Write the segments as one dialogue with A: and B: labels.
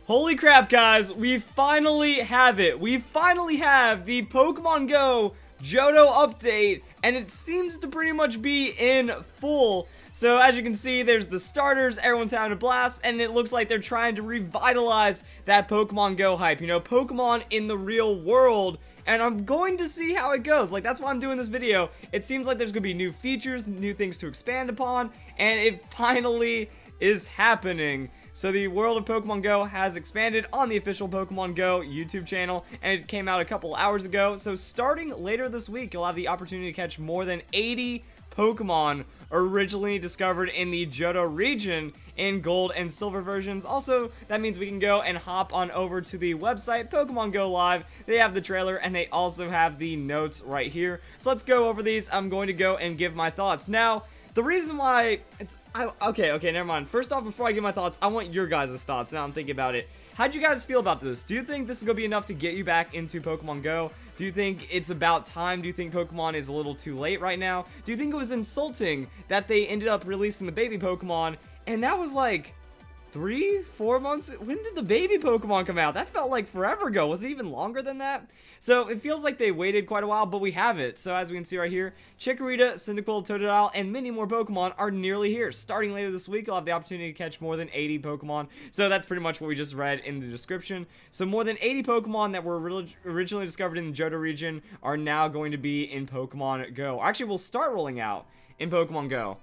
A: Holy crap, guys, we finally have it. We finally have the Pokemon Go Johto update, and it seems to pretty much be in full. So as you can see, there's the starters, everyone's having a blast, and it looks like they're trying to revitalize that Pokemon Go hype, you know, Pokemon in the real world. And I'm going to see how it goes. Like, that's why I'm doing this video. It seems like there's going to be new features, new things to expand upon, and it finally is happening. So the world of Pokemon Go has expanded on the official Pokemon Go YouTube channel, and it came out a couple hours ago. So starting later this week, you'll have the opportunity to catch more than 80 Pokemon originally discovered in the Johto region in gold and silver versions. Also, that means we can go and hop on over to the website, Pokemon Go Live. They have the trailer, and they also have the notes right here. So let's go over these. I'm going to go and give my thoughts. Now, the reason why okay, never mind. First off, before I give my thoughts, I want your guys' thoughts. Now I'm thinking about it. How'd you guys feel about this? Do you think this is going to be enough to get you back into Pokemon Go? Do you think it's about time? Do you think Pokemon is a little too late right now? Do you think it was insulting that they ended up releasing the baby Pokemon, and that was like 3-4 months? When did the baby Pokemon come out? That felt like forever ago. Was it even longer than that? So it feels like they waited quite a while, but we have it. So as we can see right here, Chikorita, Cyndaquil, Totodile, and many more Pokemon are nearly here. Starting later this week, you'll have the opportunity to catch more than 80 Pokemon. So that's pretty much what we just read in the description. So more than 80 Pokemon that were originally discovered in the Johto region are now going to be in Pokemon Go. Actually, we'll start rolling out in Pokemon Go.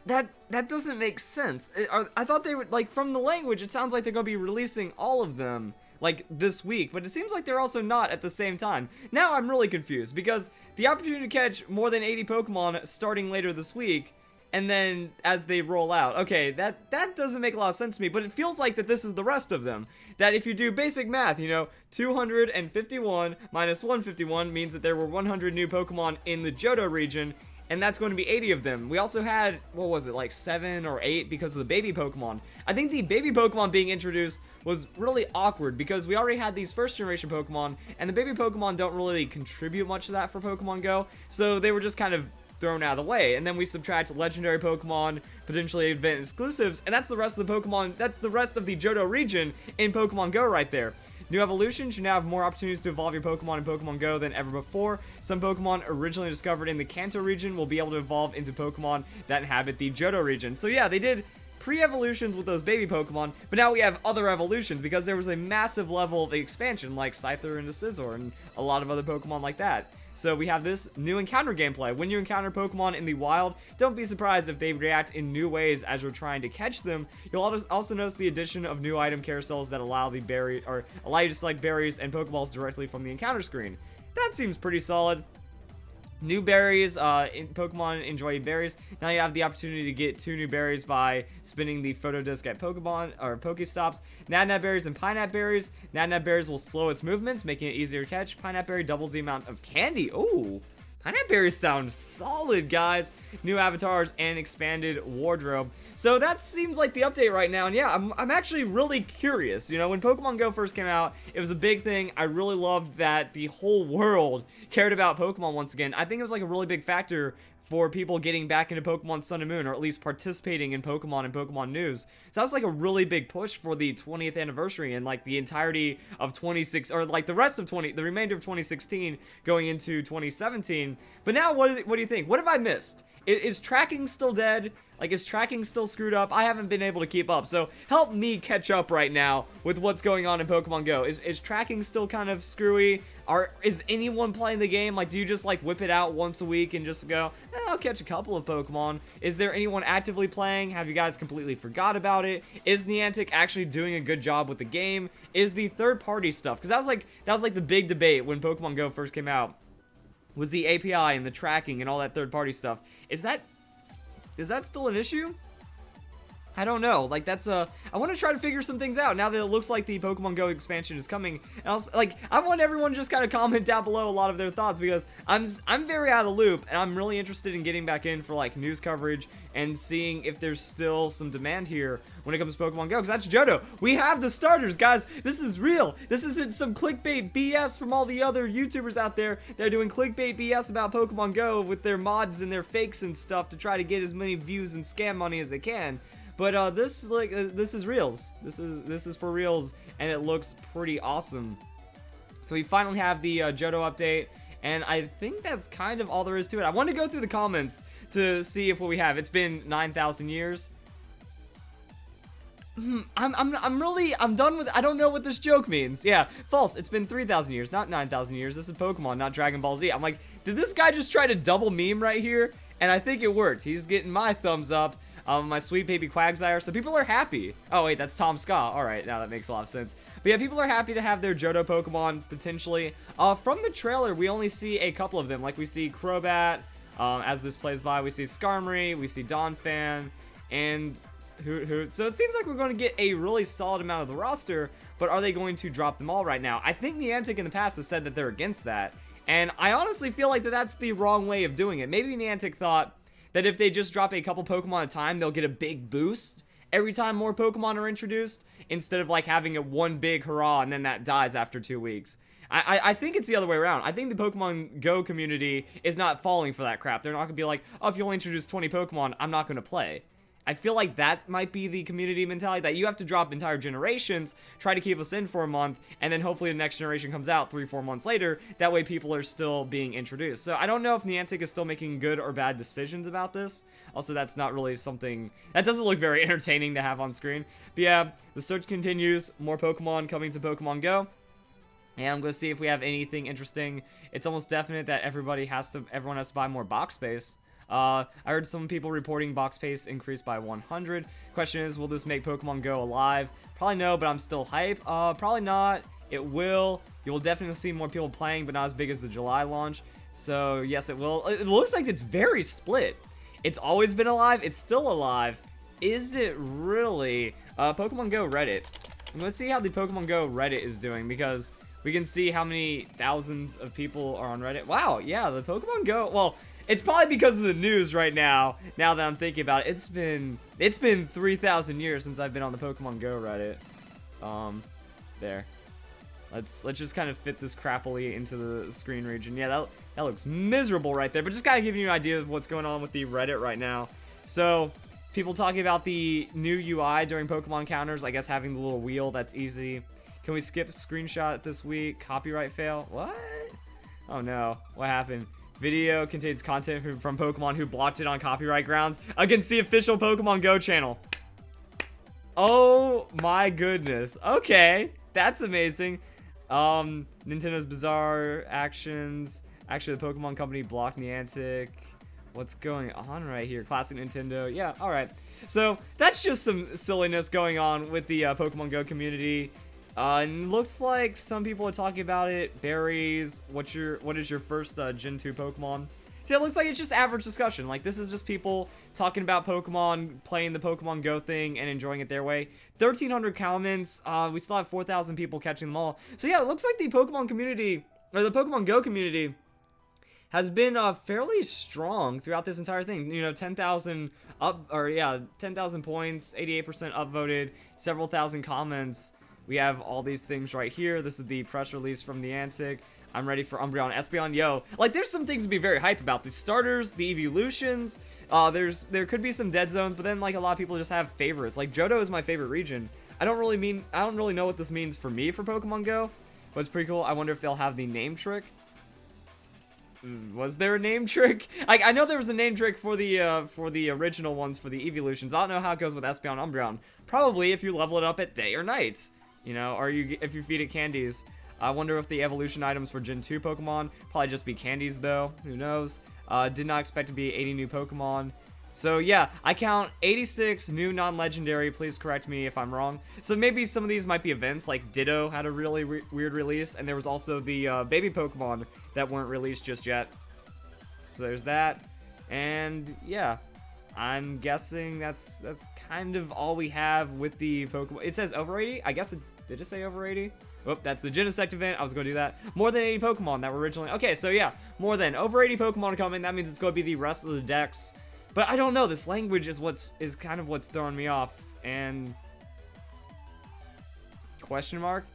A: That doesn't make sense. I thought they would, like, from the language, it sounds like they're going to be releasing all of them, like, this week, but it seems like they're also not at the same time. Now I'm really confused, because the opportunity to catch more than 80 Pokemon starting later this week, and then as they roll out, okay, that doesn't make a lot of sense to me, but it feels like that this is the rest of them. That if you do basic math, you know, 251 minus 151 means that there were 100 new Pokemon in the Johto region, and that's going to be 80 of them. We also had, what was it, like 7 or 8 because of the baby Pokemon. I think the baby Pokemon being introduced was really awkward because we already had these first generation Pokemon, and the baby Pokemon don't really contribute much to that for Pokemon Go, so they were just kind of thrown out of the way. And then we subtract legendary Pokemon, potentially event exclusives, and that's the rest of the Pokemon, that's the rest of the Johto region in Pokemon Go right there. New evolutions, you now have more opportunities to evolve your Pokemon in Pokemon Go than ever before. Some Pokemon originally discovered in the Kanto region will be able to evolve into Pokemon that inhabit the Johto region. So yeah, they did pre-evolutions with those baby Pokemon, but now we have other evolutions because there was a massive level of expansion like Scyther into Scizor and a lot of other Pokemon like that. So we have this new encounter gameplay. When you encounter Pokemon in the wild, don't be surprised if they react in new ways as you're trying to catch them. You'll also notice the addition of new item carousels that allow you to select berries and Pokeballs directly from the encounter screen. That seems pretty solid. New berries, Pokemon enjoy berries. Now you have the opportunity to get 2 new berries by spinning the photo disc at Pokemon or Pokestops. Nat berries and Pineapple berries. Nat berries will slow its movements, making it easier to catch. Pineapple berry doubles the amount of candy. Ooh, Pineapple berries sound solid, guys. New avatars and expanded wardrobe. So that seems like the update right now, and yeah, I'm actually really curious. You know, when Pokemon Go first came out, it was a big thing. I really loved that the whole world cared about Pokemon once again. I think it was like a really big factor for people getting back into Pokemon Sun and Moon, or at least participating in Pokemon and Pokemon news. So that was like a really big push for the 20th anniversary and like the entirety of 26, or like the rest of the remainder of 2016 going into 2017. But now, what do you think? What have I missed? Is tracking still dead? Like, is tracking still screwed up? I haven't been able to keep up, so help me catch up right now with what's going on in Pokemon Go. Is tracking still kind of screwy? Is anyone playing the game? Like, do you just, like, whip it out once a week and just go, I'll catch a couple of Pokemon? Is there anyone actively playing? Have you guys completely forgot about it? Is Niantic actually doing a good job with the game? Is the third-party stuff? Because that was like the big debate when Pokemon Go first came out, was the API and the tracking and all that third-party stuff. Is that still an issue? I don't know. Like, I want to try to figure some things out now that it looks like the Pokemon Go expansion is coming. And also, like, I want everyone to just kind of comment down below a lot of their thoughts, because I'm very out of the loop, and I'm really interested in getting back in for, like, news coverage and seeing if there's still some demand here when it comes to Pokemon Go, because that's Johto. We have the starters, guys. This is real. This isn't some clickbait BS from all the other YouTubers out there that are doing clickbait BS about Pokemon Go with their mods and their fakes and stuff to try to get as many views and scam money as they can. But this is like this is reals. This is for reals, and it looks pretty awesome. So we finally have the Johto update, and I think that's kind of all there is to it. I want to go through the comments to see if what we have. It's been 9,000 years. I'm done with. I don't know what this joke means. Yeah, false. It's been 3,000 years, not 9,000 years. This is Pokemon, not Dragon Ball Z. I'm like, did this guy just try to double meme right here? And I think it worked. He's getting my thumbs up. My sweet baby Quagsire. So people are happy. Oh wait, that's Tom Scott. All right, now that makes a lot of sense. But yeah, people are happy to have their Johto Pokemon potentially. From the trailer, we only see a couple of them. Like we see Crobat. As this plays by, we see Skarmory, we see Donphan, and Hoot Hoot. So it seems like we're going to get a really solid amount of the roster, but are they going to drop them all right now? I think Niantic in the past has said that they're against that, and I honestly feel like that's the wrong way of doing it. Maybe Niantic thought that if they just drop a couple Pokemon at a time, they'll get a big boost every time more Pokemon are introduced, instead of like having a one big hurrah and then that dies after 2 weeks. I think it's the other way around. I think the Pokemon Go community is not falling for that crap. They're not going to be like, oh, if you only introduce 20 Pokemon, I'm not going to play. I feel like that might be the community mentality, that you have to drop entire generations, try to keep us in for a month, and then hopefully the next generation comes out 3-4 months later. That way people are still being introduced. So I don't know if Niantic is still making good or bad decisions about this. Also, that's not really something, that doesn't look very entertaining to have on screen. But yeah, the search continues. More Pokemon coming to Pokemon Go. And I'm going to see if we have anything interesting. It's almost definite that everyone has to buy more box space. I heard some people reporting box space increased by 100. Question is, will this make Pokemon Go alive? Probably no, but I'm still hype. Probably not. It will. You will definitely see more people playing, but not as big as the July launch. So yes, it will. It looks like it's very split. It's always been alive. It's still alive. Is it really? Pokemon Go Reddit. Let's see how the Pokemon Go Reddit is doing, because we can see how many thousands of people are on Reddit. Wow, yeah, the Pokemon Go, well, it's probably because of the news right now that I'm thinking about it. It's been 3,000 years since I've been on the Pokemon Go Reddit. There. Let's just kind of fit this crappily into the screen region. Yeah, that looks miserable right there, but just kind of giving you an idea of what's going on with the Reddit right now. So, people talking about the new UI during Pokemon counters, I guess having the little wheel, that's easy. Can we skip screenshot this week? Copyright fail? What? Oh no, what happened? Video contains content from Pokemon who blocked it on copyright grounds against the official Pokemon Go channel. Oh my goodness. Okay, that's amazing. Nintendo's bizarre actions. Actually, the Pokemon company blocked Niantic. What's going on right here? Classic Nintendo. Yeah, alright. So, that's just some silliness going on with the Pokemon Go community. And looks like some people are talking about it. Berries. What is your first Gen 2 Pokemon? See, it looks like it's just average discussion. Like, this is just people talking about Pokemon, playing the Pokemon Go thing, and enjoying it their way. 1,300 comments. We still have 4,000 people catching them all. So yeah, it looks like the Pokemon community, or the Pokemon Go community, has been fairly strong throughout this entire thing. You know, 10,000 up, or yeah, 10,000 points, 88% upvoted, several thousand comments. We have all these things right here. This is the press release from Niantic. I'm ready for Umbreon, Espeon. Yo, like, there's some things to be very hype about. The starters, the evolutions. There could be some dead zones, but then like a lot of people just have favorites. Like Johto is my favorite region. I don't really know what this means for me for Pokemon Go, but it's pretty cool. I wonder if they'll have the name trick. Was there a name trick? I know there was a name trick for the original ones for the evolutions. I don't know how it goes with Espeon, Umbreon. Probably if you level it up at day or night. You know, or if you feed it candies. I wonder if the evolution items for Gen 2 Pokemon probably just be candies though. Who knows? Did not expect to be 80 new Pokemon. So yeah, I count 86 new non-legendary. Please correct me if I'm wrong. So maybe some of these might be events, like Ditto had a really weird release, and there was also the baby Pokemon that weren't released just yet. So there's that, and yeah. I'm guessing that's kind of all we have with the Pokemon. It says over 80. I guess did it say over 80? Oh, that's the Genesect event. I was going to do that. More than 80 Pokemon that were originally. Okay, so yeah, more than over 80 Pokemon coming. That means it's going to be the rest of the decks. But I don't know. This language is kind of what's throwing me off. And question mark.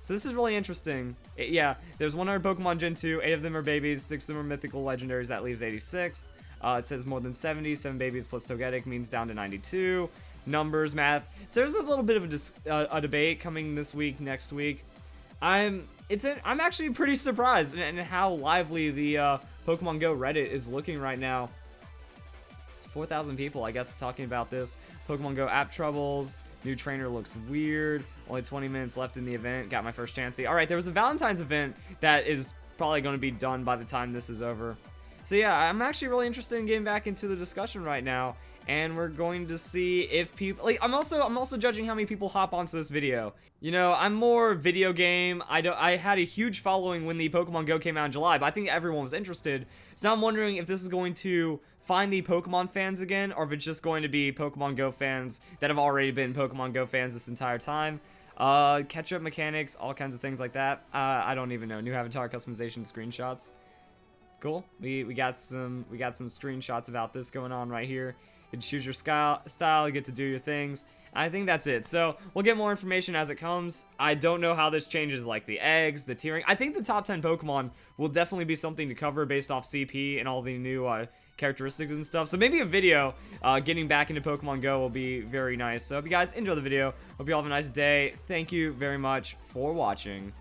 A: So this is really interesting. Yeah, there's 100 Pokemon Gen 2. 8 of them are babies. 6 of them are mythical legendaries. That leaves 86. It says more than 70, 7 babies plus Togetic means down to 92. numbers, math. So there's a little bit of a debate coming this week, next week. I'm actually pretty surprised in how lively the Pokemon Go Reddit is looking right now. 4,000 people, I guess, talking about this. Pokemon Go app troubles. New trainer looks weird. Only 20 minutes left in the event. Got my first chancey. All right, there was a Valentine's event that is probably going to be done by the time this is over. So yeah, I'm actually really interested in getting back into the discussion right now, and we're going to see if people like. I'm also judging how many people hop onto this video. You know, I'm more video game. I had a huge following when the Pokemon Go came out in July, but I think everyone was interested. So now I'm wondering if this is going to find the Pokemon fans again, or if it's just going to be Pokemon Go fans that have already been Pokemon Go fans this entire time. Catch-up mechanics, all kinds of things like that. I don't even know. New avatar customization screenshots. Cool. We got some screenshots about this going on right here. You can choose your style, you get to do your things. I think that's it. So we'll get more information as it comes. I don't know how this changes like the eggs, the tiering. I think the top 10 Pokemon will definitely be something to cover based off CP and all the new characteristics and stuff. So maybe a video getting back into Pokemon Go will be very nice. So if you guys enjoy the video, hope you all have a nice day. Thank you very much for watching.